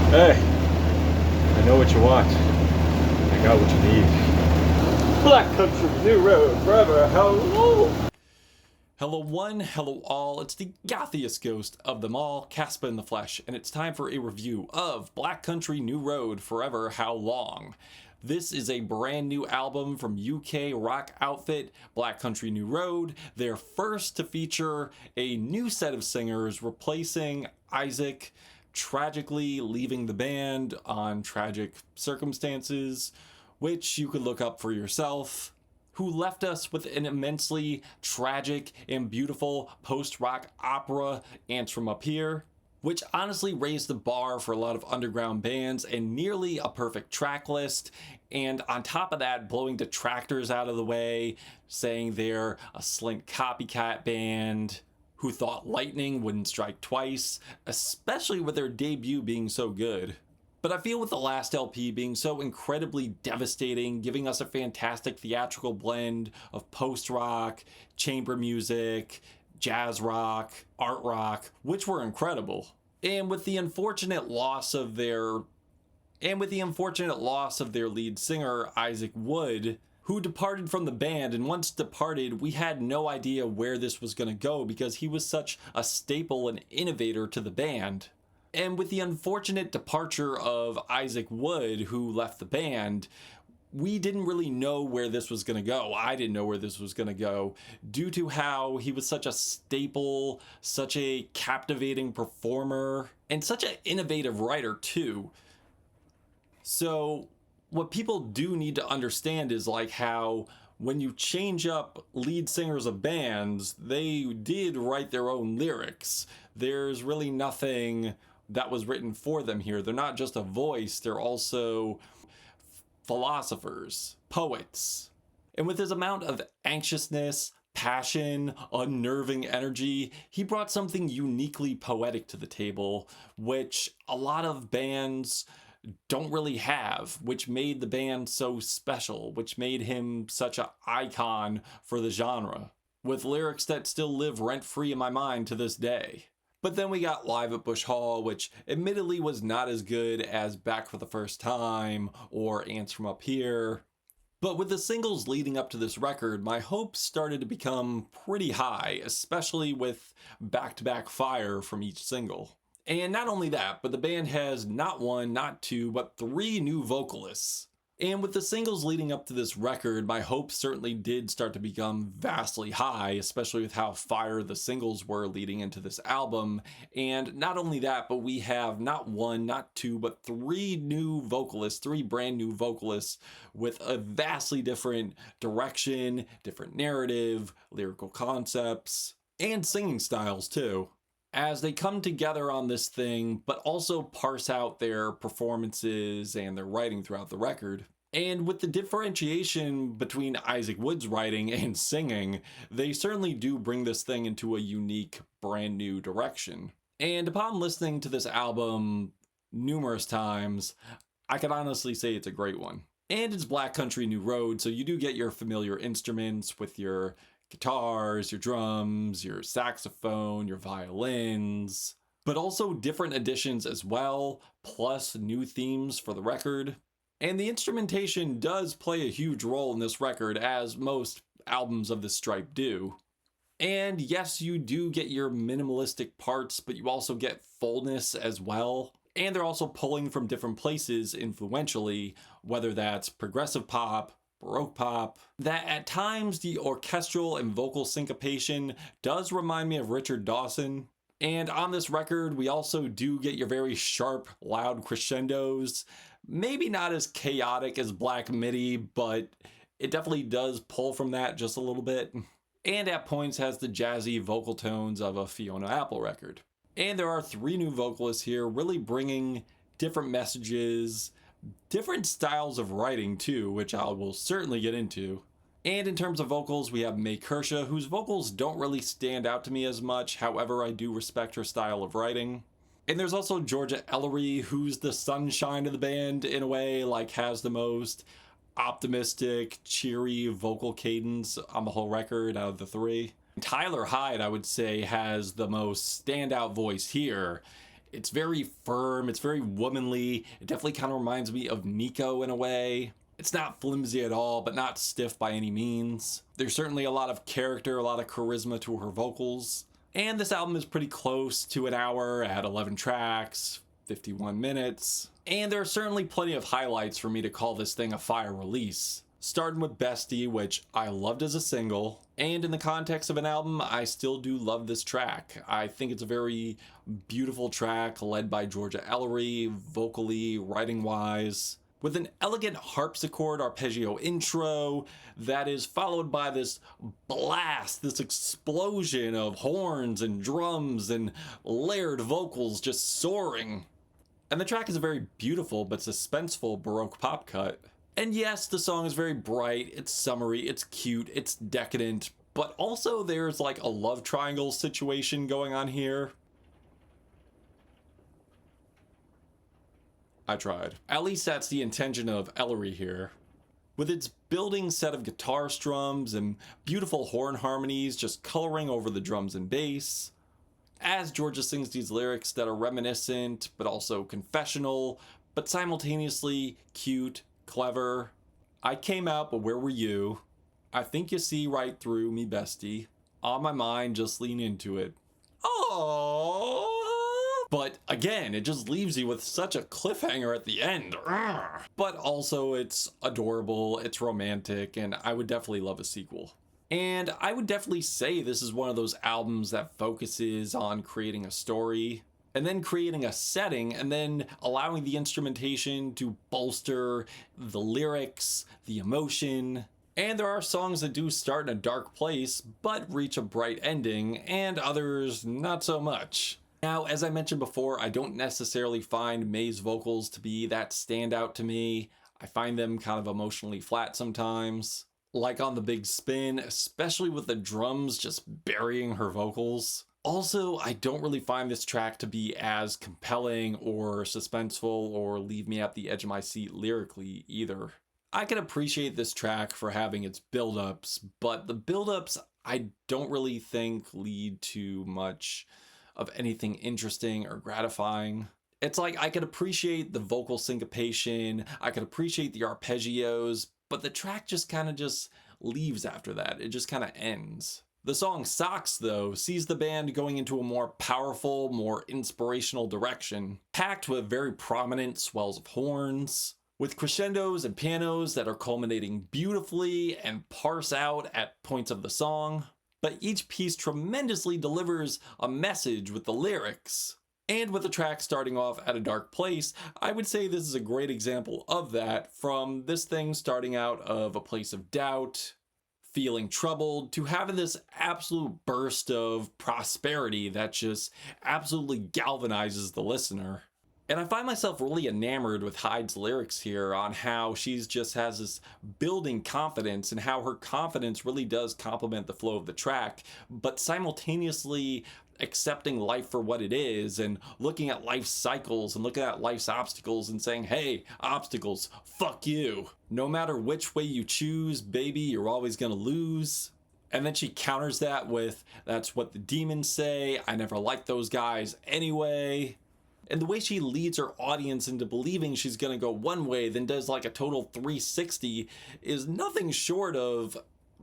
Hey, I know what you want. I got what you need. Black Country, New Road, forever, hello! Hello one, hello all, it's the gothiest ghost of them all, Caspa in the flesh, and it's time for a review of Black Country New Road, Forever How Long. This is a brand new album from UK rock outfit Black Country New Road. They're first to feature a new set of singers replacing Isaac, tragically leaving the band on tragic circumstances, which you could look up for yourself, who left us with an immensely tragic and beautiful post-rock opera, Ants From Up Here, which honestly raised the bar for a lot of underground bands and nearly a perfect track list, and on top of that, blowing detractors out of the way, saying they're a slint copycat band who thought lightning wouldn't strike twice, especially with their debut being so good. But I feel with the last LP being so incredibly devastating, giving us a fantastic theatrical blend of post-rock, chamber music, jazz rock, art rock, which were incredible. And with the unfortunate loss of their lead singer, Isaac Wood, who departed from the band, and once departed, we had no idea where this was going to go because he was such a staple and innovator to the band. And with the unfortunate departure of Isaac Wood, who left the band, we didn't really know where this was going to go. I didn't know where this was going to go due to how he was such a staple, such a captivating performer, and such an innovative writer too. So what people do need to understand is like how when you change up lead singers of bands, they did write their own lyrics. There's really nothing that was written for them here. They're not just a voice, they're also philosophers, poets. And with his amount of anxiousness, passion, unnerving energy, he brought something uniquely poetic to the table, which a lot of bands don't really have, which made the band so special, which made him such an icon for the genre, with lyrics that still live rent-free in my mind to this day. But then we got Live at Bush Hall, which admittedly was not as good as Back for the First Time or Ants From Up Here. But with the singles leading up to this record, my hopes started to become pretty high, especially with back-to-back fire from each single. And not only that, but the band has not one, not two, but three new vocalists. And with the singles leading up to this record, my hopes certainly did start to become vastly high, especially with how fire the singles were leading into this album. And not only that, but we have not one, not two, but three new vocalists, three brand new vocalists with a vastly different direction, different narrative, lyrical concepts, and singing styles too, as they come together on this thing, but also parse out their performances and their writing throughout the record. And with the differentiation between Isaac Wood's writing and singing, they certainly do bring this thing into a unique, brand new direction. And upon listening to this album numerous times, I can honestly say it's a great one. And it's Black Country New Road, so you do get your familiar instruments with your guitars, your drums, your saxophone, your violins, but also different additions as well, plus new themes for the record. And the instrumentation does play a huge role in this record, as most albums of this stripe do. And yes, you do get your minimalistic parts, but you also get fullness as well. And they're also pulling from different places influentially, whether that's progressive pop, Baroque pop, that at times the orchestral and vocal syncopation does remind me of Richard Dawson. And on this record, we also do get your very sharp, loud crescendos. Maybe not as chaotic as Black Midi, but it definitely does pull from that just a little bit. And at points has the jazzy vocal tones of a Fiona Apple record. And there are three new vocalists here, really bringing different messages, different styles of writing too, which I will certainly get into. And in terms of vocals, we have May Kershaw, whose vocals don't really stand out to me as much, however I do respect her style of writing. And there's also Georgia Ellery, who's the sunshine of the band in a way, like has the most optimistic, cheery vocal cadence on the whole record out of the three. Tyler Hyde, I would say, has the most standout voice here, It's very firm, it's very womanly. It definitely kind of reminds me of Nico in a way. It's not flimsy at all, but not stiff by any means. There's certainly a lot of character, a lot of charisma to her vocals. And this album is pretty close to an hour at 11 tracks, 51 minutes. And there are certainly plenty of highlights for me to call this thing a fire release. Starting with Bestie, which I loved as a single, and in the context of an album, I still do love this track. I think it's a very beautiful track led by Georgia Ellery, vocally, writing-wise, with an elegant harpsichord arpeggio intro that is followed by this blast, this explosion of horns and drums and layered vocals just soaring. And the track is a very beautiful but suspenseful Baroque pop cut. And yes, the song is very bright, it's summery, it's cute, it's decadent, but also there's like a love triangle situation going on here. I tried. At least that's the intention of Ellery here. With its building set of guitar strums and beautiful horn harmonies just coloring over the drums and bass, as Georgia sings these lyrics that are reminiscent, but also confessional, but simultaneously cute, clever. I came out, but where were you? I think you see right through me, bestie. On my mind, just lean into it. Oh. But again, it just leaves you with such a cliffhanger at the end. Urgh. But also it's adorable, it's romantic, and I would definitely love a sequel. And I would definitely say this is one of those albums that focuses on creating a story, and then creating a setting, and then allowing the instrumentation to bolster the lyrics, the emotion. And there are songs that do start in a dark place, but reach a bright ending, and others not so much. Now, as I mentioned before, I don't necessarily find May's vocals to be that standout to me. I find them kind of emotionally flat sometimes. Like on the big spin, especially with the drums just burying her vocals. Also, I don't really find this track to be as compelling or suspenseful or leave me at the edge of my seat lyrically either. I can appreciate this track for having its build-ups, but the build-ups I don't really think lead to much of anything interesting or gratifying. It's like I could appreciate the vocal syncopation, I could appreciate the arpeggios, but the track just kind of just leaves after that. It just kind of ends. The song Socks, though, sees the band going into a more powerful, more inspirational direction, packed with very prominent swells of horns, with crescendos and pianos that are culminating beautifully and parse out at points of the song. But each piece tremendously delivers a message with the lyrics. And with the track starting off at a dark place, I would say this is a great example of that, from this thing starting out of a place of doubt, feeling troubled, to having this absolute burst of prosperity that just absolutely galvanizes the listener. And I find myself really enamored with Hyde's lyrics here on how she's just has this building confidence and how her confidence really does complement the flow of the track, but simultaneously accepting life for what it is and looking at life's cycles and looking at life's obstacles and saying, hey, obstacles, fuck you. No matter which way you choose, baby, you're always gonna lose. And then she counters that with, that's what the demons say, I never liked those guys anyway. And the way she leads her audience into believing she's gonna go one way, then does like a total 360, is nothing short of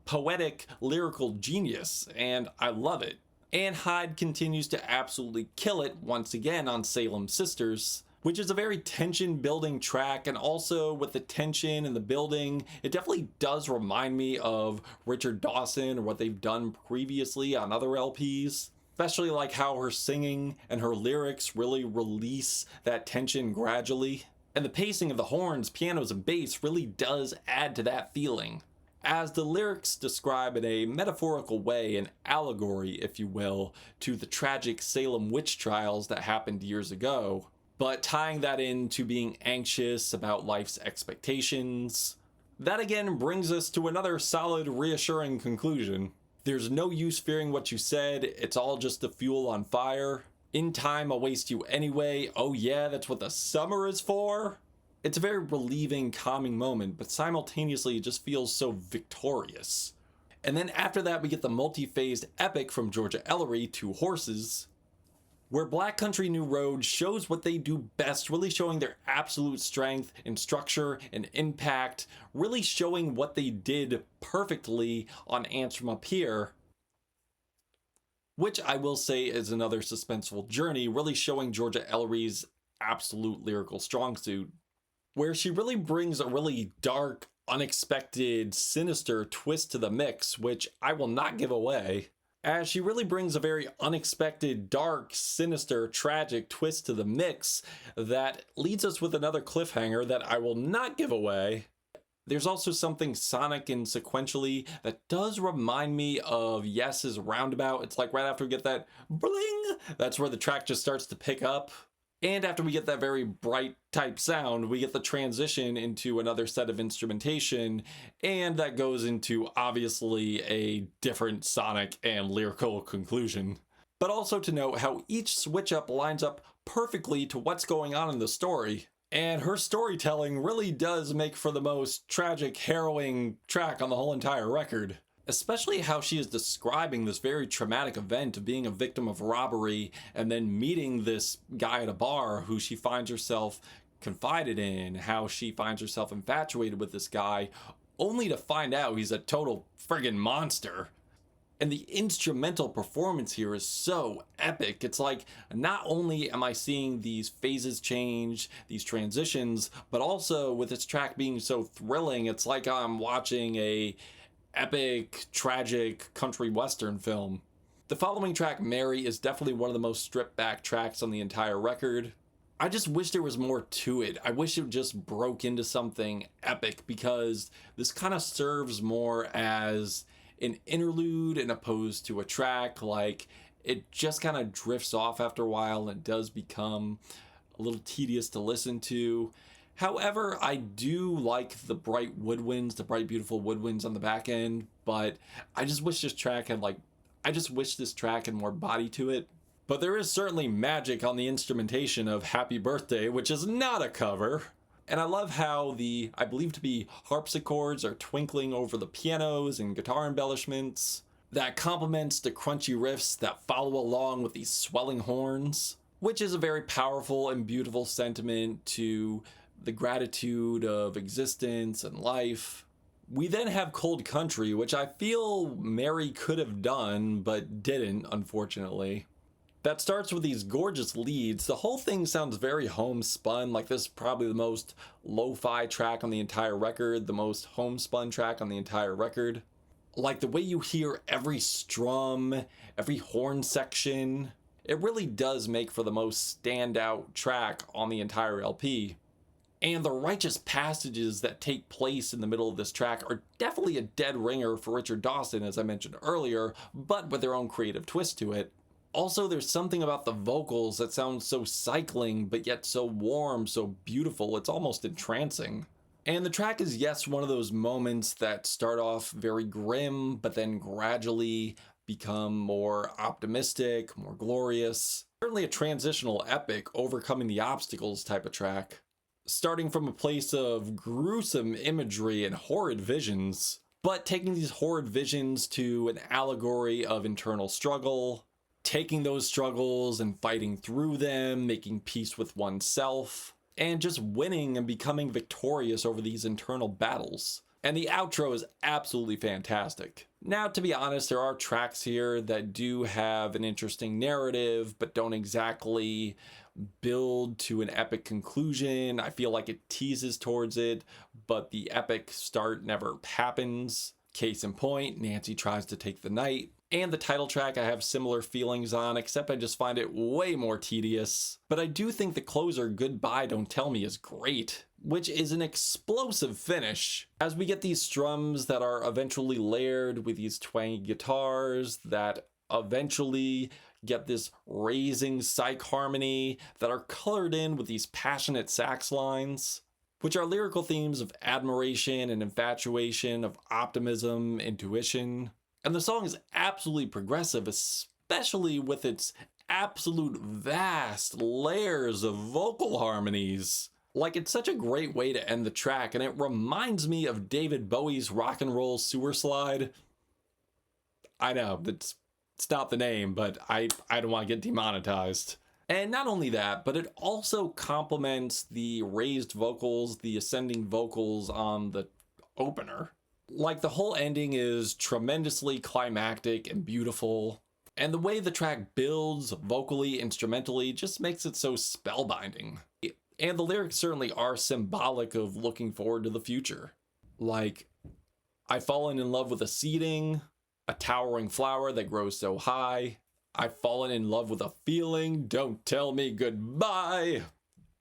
poetic lyrical genius, and I love it. And Hyde continues to absolutely kill it once again on Salem Sisters, which is a very tension building track, and also with the tension and the building, it definitely does remind me of Richard Dawson or what they've done previously on other LPs. Especially like how her singing and her lyrics really release that tension gradually. And the pacing of the horns, pianos, and bass really does add to that feeling. As the lyrics describe in a metaphorical way, an allegory, if you will, to the tragic Salem witch trials that happened years ago, but tying that into being anxious about life's expectations. That again brings us to another solid, reassuring conclusion. There's no use fearing what you said, it's all just the fuel on fire. In time, I'll waste you anyway. Oh yeah, that's what the summer is for? It's a very relieving, calming moment, but simultaneously it just feels so victorious. And then after that we get the multi-phased epic from Georgia Ellery, Two Horses. where Black Country New Road shows what they do best, really showing their absolute strength in structure and impact, really showing what they did perfectly on Ants from Up Here, which I will say is another suspenseful journey, really showing Georgia Ellery's absolute lyrical strong suit, where she really brings a really dark, unexpected, sinister twist to the mix, which I will not give away, as she really brings a very unexpected, dark, sinister, tragic twist to the mix that leads us with another cliffhanger that I will not give away. There's also something sonic and sequentially that does remind me of Yes's Roundabout. It's like right after we get that bling, that's where the track just starts to pick up. And after we get that very bright type sound, we get the transition into another set of instrumentation, and that goes into obviously a different sonic and lyrical conclusion. But also to note how each switch up lines up perfectly to what's going on in the story. And her storytelling really does make for the most tragic, harrowing track on the whole entire record. Especially how she is describing this very traumatic event of being a victim of robbery and then meeting this guy at a bar who she finds herself confided in, how she finds herself infatuated with this guy, only to find out he's a total friggin' monster. And the instrumental performance here is so epic. It's like, not only am I seeing these phases change, these transitions, but also with this track being so thrilling, it's like I'm watching a epic, tragic country western film. The following track, Mary, is definitely one of the most stripped back tracks on the entire record. I just wish there was more to it. I wish it just broke into something epic, because this kind of serves more as an interlude and opposed to a track. Like, it just kind of drifts off after a while and does become a little tedious to listen to. However, I do like the bright woodwinds, the bright, beautiful woodwinds on the back end, but I just wish this track had more body to it. But there is certainly magic on the instrumentation of Happy Birthday, which is not a cover. And I love how the, I believe to be harpsichords, are twinkling over the pianos and guitar embellishments. That complements the crunchy riffs that follow along with these swelling horns, which is a very powerful and beautiful sentiment to the gratitude of existence and life. We then have Cold Country, which I feel Mary could have done, but didn't, unfortunately. That starts with these gorgeous leads. The whole thing sounds very homespun, like this is probably the most lo-fi track on the entire record, the most homespun track on the entire record. Like the way you hear every strum, every horn section, it really does make for the most standout track on the entire LP. And the righteous passages that take place in the middle of this track are definitely a dead ringer for Richard Dawson, as I mentioned earlier, but with their own creative twist to it. Also, there's something about the vocals that sounds so cycling, but yet so warm, so beautiful, it's almost entrancing. And the track is, yes, one of those moments that start off very grim, but then gradually become more optimistic, more glorious. Certainly a transitional epic, overcoming the obstacles type of track. Starting from a place of gruesome imagery and horrid visions, but taking these horrid visions to an allegory of internal struggle, taking those struggles and fighting through them, making peace with oneself, and just winning and becoming victorious over these internal battles. And the outro is absolutely fantastic. Now, to be honest, there are tracks here that do have an interesting narrative, but don't exactly build to an epic conclusion. I feel like it teases towards it, but the epic start never happens. Case in point, Nancy Tries to Take the Night. And the title track I have similar feelings on, except I just find it way more tedious. But I do think the closer, Goodbye Don't Tell Me, is great, which is an explosive finish, as we get these strums that are eventually layered with these twangy guitars that eventually get this raising psych harmony that are colored in with these passionate sax lines, which are lyrical themes of admiration and infatuation, of optimism, intuition. And the song is absolutely progressive, especially with its absolute vast layers of vocal harmonies. Like, it's such a great way to end the track, and it reminds me of David Bowie's Rock and Roll Sewer Slide. I know, It's not the name, but I don't want to get demonetized. And not only that, but it also complements the raised vocals, the ascending vocals on the opener. Like, the whole ending is tremendously climactic and beautiful. And the way the track builds vocally, instrumentally, just makes it so spellbinding. And the lyrics certainly are symbolic of looking forward to the future. Like, I've fallen in love with a seeding, a towering flower that grows so high. I've fallen in love with a feeling, don't tell me goodbye.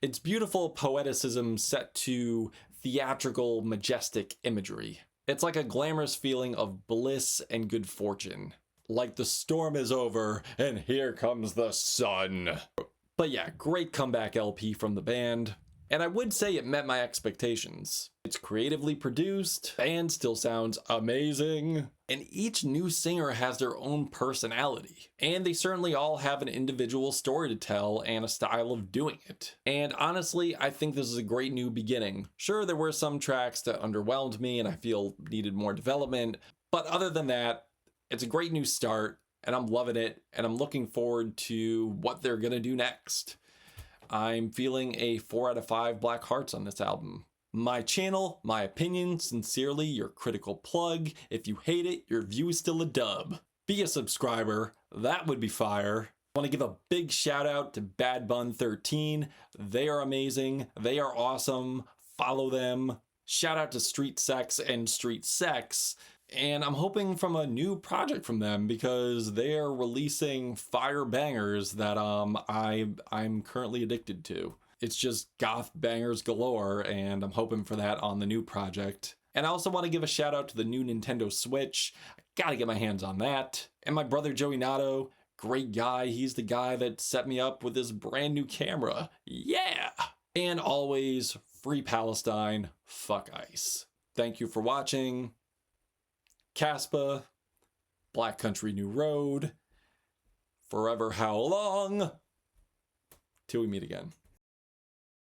It's beautiful poeticism set to theatrical, majestic imagery. It's like a glamorous feeling of bliss and good fortune. Like the storm is over and here comes the sun. But yeah, great comeback LP from the band. And I would say it met my expectations. It's creatively produced, band still sounds amazing, and each new singer has their own personality. And they certainly all have an individual story to tell and a style of doing it. And honestly, I think this is a great new beginning. Sure, there were some tracks that underwhelmed me and I feel needed more development, but other than that, it's a great new start, and I'm loving it, and I'm looking forward to what they're gonna do next. I'm feeling a 4 out of 5 black hearts on this album. My channel, my opinion, sincerely your critical plug. If you hate it, your view is still a dub. Be a subscriber, that would be fire. I want to give a big shout out to Bad Bun 13. They are amazing, they are awesome, follow them. Shout out to Street Sex and Street Sex. And I'm hoping from a new project from them because they're releasing fire bangers that I'm currently addicted to. It's just goth bangers galore, and I'm hoping for that on the new project. And I also want to give a shout out to the new Nintendo Switch. I gotta get my hands on that. And my brother Joey NATO, great guy. He's the guy that set me up with this brand new camera. Yeah! And always, free Palestine, fuck ICE. Thank you for watching. Caspa, Black Country New Road, forever Howlong, till we meet again.